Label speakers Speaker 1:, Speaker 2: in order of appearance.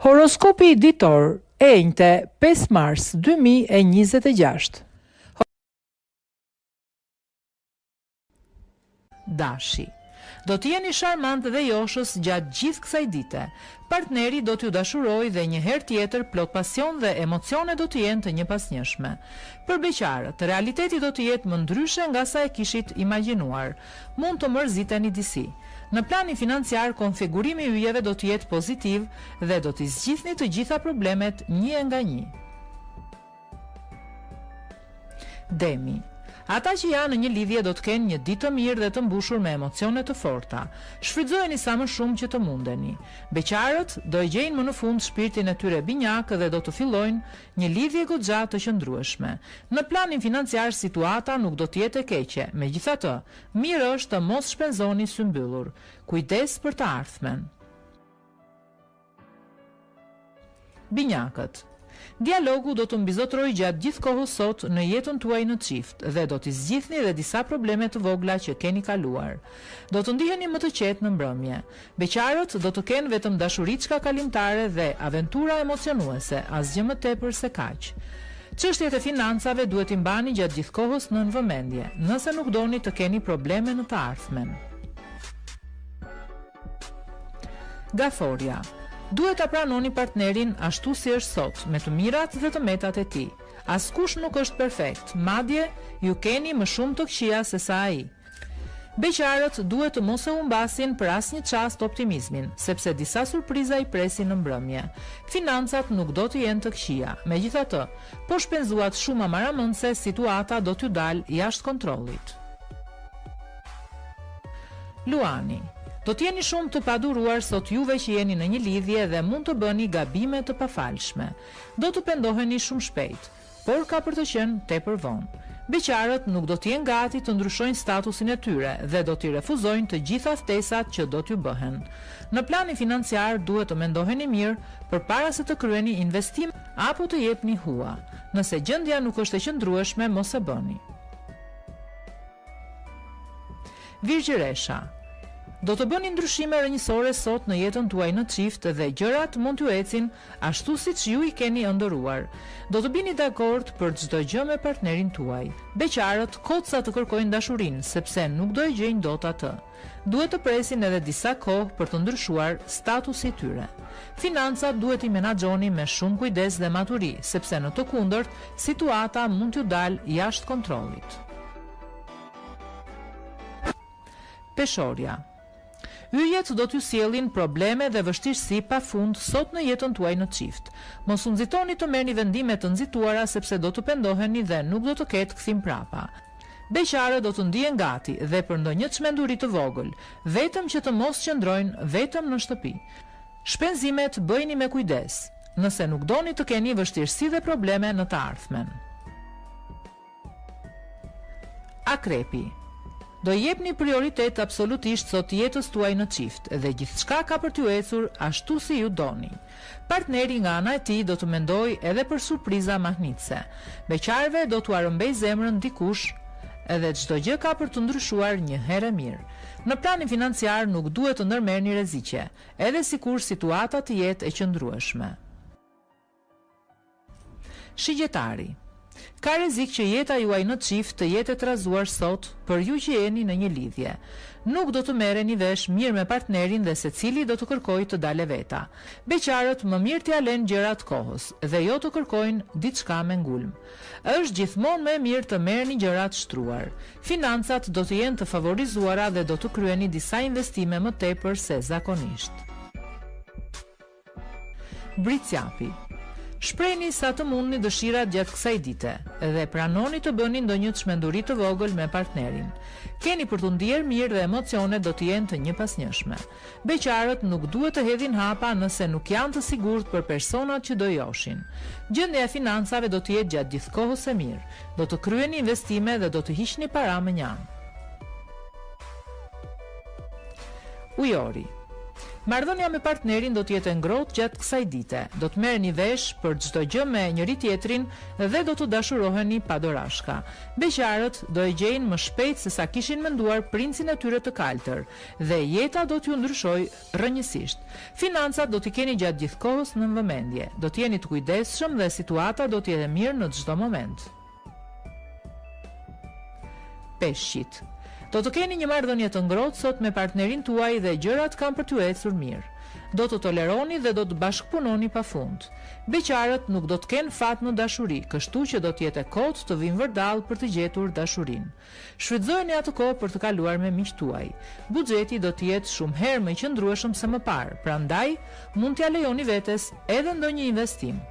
Speaker 1: Horoskopi ditor, enjte 5 mars 2026. Dashi. Do të jeni sharmant dhe joshës gjatë gjithë kësaj dite. Partneri do t'ju dashurojë dhe një herë tjetër plot pasion dhe emocione do të jenë të njëpasnjëshme. Për beqarët, realiteti do të jetë më ndryshe nga sa e kishit imagjinuar. Mund të mërziteni disi. Në planin financiar, konfigurimi i yjeve do të jetë pozitiv dhe do t'i zgjidhni të gjitha problemet një nga një. Demi. Ata që janë në një lidhje do të kenë një ditë të mirë dhe të mbushur me emocione të forta. Shfrytëzojeni sa më shumë që të mundeni. Beqarët do e gjejnë më në fund shpirtin e tyre binjak dhe do të fillojnë një lidhje goxha të qëndrueshme. Në planin financiar situata nuk do të jetë e keqe. Megjithatë, mirë është të mos shpenzoni sy mbyllur. Kujdes për të ardhmen. Binjakët. Dialogu do të mbizotrojë gjatë gjithë kohës sot në jetën tuaj në çift dhe do t'i zgjidhni edhe disa probleme të vogla që keni kaluar. Do të ndiheni më të qetë në mbrëmje. Beqarët do të kenë vetëm dashuriçka kalimtare dhe aventura emocionuese, asgjë më tepër se kaq. Çështjet e financave duhet i mbani gjatë gjithë kohës në vëmendje, nëse nuk doni të keni probleme në të ardhmen. Gaforia. Duhet ta pranoni partnerin ashtu si është sot, me të mirat dhe të metat e tij. Askush nuk është perfekt, madje ju keni më shumë të këqija se sa ai. Beqarët duhet të mos e humbasin për asnjë çast optimizmin, sepse disa surpriza i presin në mbrëmje. Financat nuk do të jenë të këqija. Megjithatë, po shpenzuat shumë amaramendse, situata do t'ju dalë jashtë kontrollit. Luani. Do t'jeni shumë të paduruar sot juve që jeni në një lidhje dhe mund të bëni gabime të pafalshme. Do të pendoheni shumë shpejt, por ka për të qenë tepër vonë. Beqarët nuk do t'jenë gati të ndryshojnë statusin e tyre dhe do t'i refuzojnë të gjitha ftesat që do t'ju bëhen. Në planin financiar duhet të mendoheni mirë përpara se të kryeni investim apo të jepni hua. Nëse gjendja nuk është e qëndrueshme, mos e bëni. Virgjëresha. Do të bëni ndryshime rënjësore sot në jetën tuaj në çift dhe gjërat mund t'ju ecin ashtu siç ju i keni ëndërruar. Do të bini dakord për çdo gjë me partnerin tuaj. Beqarët kocsa të kërkojnë dashurinë sepse nuk do e gjejnë dot atë. Duhet të presin edhe disa kohë për të ndryshuar statusi i tyre. Financat duhet i menaxhoni me shumë kujdes dhe maturi, sepse në të kundërt situata mund t'ju dalë jashtë kontrollit. Peshorja. Yjet do t'ju sjellin probleme dhe vështirësi pafund sot në jetën tuaj në çift. Mos u nxitoni të merrni vendime të nxituara sepse do të pendoheni dhe nuk do të ketë kthim prapa. Beqarët do të ndihen gati dhe për ndonjë çmenduri të vogël, vetëm që të mos qëndrojnë vetëm në shtëpi. Shpenzimet bëjini me kujdes, nëse nuk doni të keni vështirësi dhe probleme në të ardhmen. Akrepi. Do jepni prioritet absolutisht sot jetës tuaj në çift dhe gjithçka ka për t'ju ecur ashtu si ju doni. Partneri nga ana e tij do të mendojë edhe për surpriza mahnitse. Beqarëve do t'u arëmbej zemrën dikush edhe çdo gjë ka për të ndryshuar një herë mirë. Në planin financiar nuk duhet të ndërmerrni rreziqe, edhe sikur situata të jetë e qëndrueshme. Shigjetari. Ka rrezik që jeta juaj në çift të jetë e trazuar sot për ju që jeni në një lidhje. Nuk do të merreni vesh mirë me partnerin dhe secili do të kërkojë të dalë veta. Beqarët më mirë t'ia lënë gjërat kohës dhe jo të kërkojnë diçka me ngulm. Është gjithmonë më e mirë të merrni gjërat shtruar. Financat do të jenë të favorizuara dhe do të kryeni disa investime më tepër se zakonisht. Bricjapi. Shprehni sa të mundni dëshirat gjatë kësaj dite dhe pranoni të bëni ndonjë çmenduri të vogël me partnerin. Keni për të ndier mirë dhe emocionet do të jenë të njëpasnjëshme. Beqarët nuk duhet të hedhin hapa nëse nuk janë të sigurt për personat që do joshin. Gjendja e financave do të jetë gjatë gjithë kohës e mirë. Do të kryeni investime dhe do të hiqni para më njanë. Ujori. Marrëdhënia me partnerin do të jetë ngrohtë gjatë kësaj dite. Do të merreni vesh për çdo gjë me njëri tjetrin dhe do të dashuroheni pa dorashka. Beqarët do e gjejnë më shpejt se sa kishin menduar princin e tyre të kaltër dhe jeta do t'ju ndryshojë rrënjësisht. Financat do t'i keni gjatë gjithë kohës në vëmendje. Do të jeni të kujdesshëm dhe situata do të jetë mirë në çdo moment. Peshqit. Do të keni një marrëdhënie të ngrohtë sot me partnerin tuaj dhe gjërat kanë për t'ju ecur mirë. Do të toleroni dhe do të bashkëpunoni pafund. Beqarët nuk do të kenë fat në dashuri, kështu që do të jetë kohë të vinë vërdall për të gjetur dashurinë. Shfrytëzojeni atë kohë për të kaluar me miqtë tuaj. Buxheti do të jetë shumë herë më i qëndrueshëm se më parë, prandaj mund t'ia lejoni vetes edhe ndonjë investim.